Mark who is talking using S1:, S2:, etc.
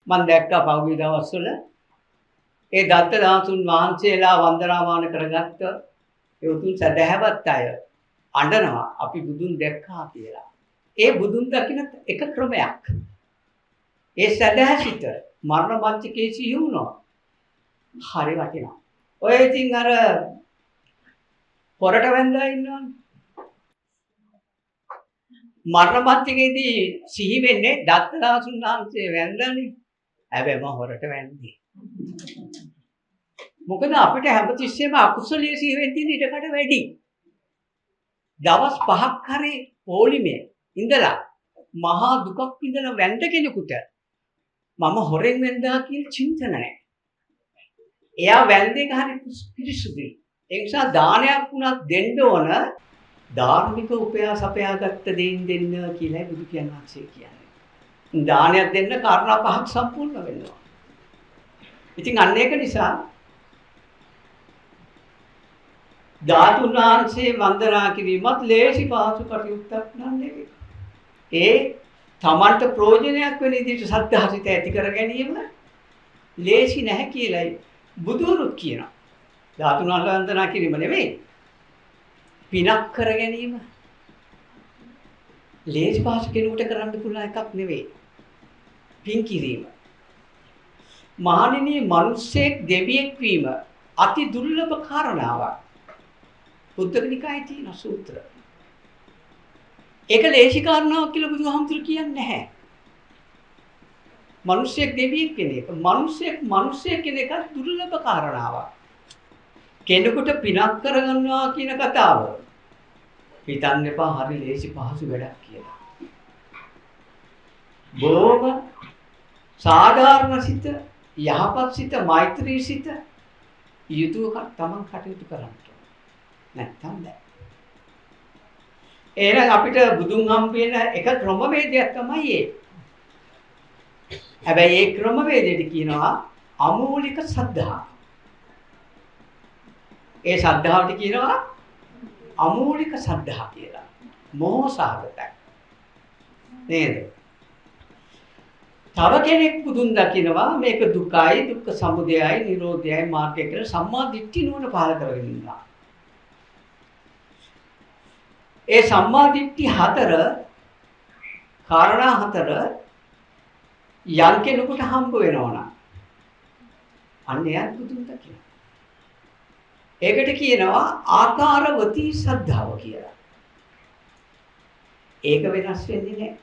S1: මම දැක්කා පහුගිය දවස්වල ඒ දත්ත ධාතුන් වහන්සේලා වන්දනාමාන කරගත්ත ඒ උතුම් සදහැවත් අය අඬනවා අපි බුදුන් දැක්කා කියලා. ඒ බුදුන් දකින්න එක ක්‍රමයක්. ඒ සදහැසිත මරණ මංචකයේ සිහි වුණා. හරි වටිනවා. ඔය ඉතින් අර පොරට වැන්දා ඉන්නවනේ. මරණ මංචකයේදී සිහි වෙන්නේ දත්ත ධාතුන් වහන්සේ වැන්දානේ. හැබැයි මම හොරට වැන්දේ. මොකද අපිට හැමතිස්සෙම අකුසලයේ සිහි වෙන්න තියෙන ඊටකට වැඩි. දවස් 5ක් හරි පොලිමේ ඉඳලා මහා දුකක් විඳලා වැන්ද කෙනෙකුට මම හොරෙන් වැන්දා කියන චින්තන නැහැ. එයා වැන්දේක හරි පිරිසුදුයි. ඒ නිසා දානයක් වුණත් දෙන්න ඕන ධාර්මික උපයාස අපයාගත්ත දෙයින් දෙන්න කියලා බුදු කියනවා කියන්නේ. දානයක් දෙන්න කාරණා පහක් සම්පූර්ණ වෙනවා. ඉතින් අන්න ඒක නිසා ධාතුන් වහන්සේ වන්දනා කිරීමත් ලේසි පහසු කටයුත්තක් නෙවෙයි. ඒ තමන්ට ප්‍රයෝජනයක් වෙන විදිහට සද්ධාසිත ඇති කර ගැනීම ලේසි නැහැ කියලායි බුදුරුත් කියනවා. ධාතුන් වහන්සේ වන්දනා කිරීම නෙවෙයි. පිනක් කර ගැනීම ලේසි පහසු කෙනෙකුට කරන්න පුළුවන් එකක් නෙවෙයි. පින් කිරීම. මහණෙනි මිනිස්සෙක් දෙවියෙක් වීම අති දුර්ලභ කාරණාවක්. බුද්ධ නිකායේ තියෙන සූත්‍ර. ඒක ලේසි කාරණාවක් කියලා බුදුහාමුදුරු කියන්නේ නැහැ. මිනිස්සෙක් දෙවියෙක් වෙන එක. මිනිස්සෙක් කෙන එක දුර්ලභ කාරණාවක්. කෙනෙකුට පිනක් කරගන්නවා කියන කතාව හිතන්න එපා හරි ලේසි පහසු වැඩක් කියලා. බොහොම සාධාරණ සිත, යහපත් සිත, මෛත්‍රී සිත යුතුයක තමන් කටයුතු කරන්න. නැත්තම් බෑ. එහෙනම් අපිට බුදුන් හම්බ වෙන එක ක්‍රමවේදයක් තමයි ඒ. හැබැයි ඒ ක්‍රමවේදයට කියනවා අමූලික සද්ධා. ඒ සද්ධාවට කියනවා අමූලික සද්ධා කියලා. මොහොසහගතයි. නේද? තව කෙනෙක් බුදුන් දකිනවා මේක දුකයි, දුක්ඛ සමුදයයි, නිරෝධයයි මාර්ගය කියලා සම්මා දිට්ඨි නුවණ පහළ කරගෙන ඉන්නවා. ඒ සම්මා දිට්ඨි හතර කාරණා හතර යම් කෙනෙකුට හම්බ වෙනවා නම් අන්න එයත් බුදුන් දකිනවා. ඒකට කියනවා ආකාරවතී සද්ධාව කියලා. ඒක වෙනස් වෙන්නේ නැහැ.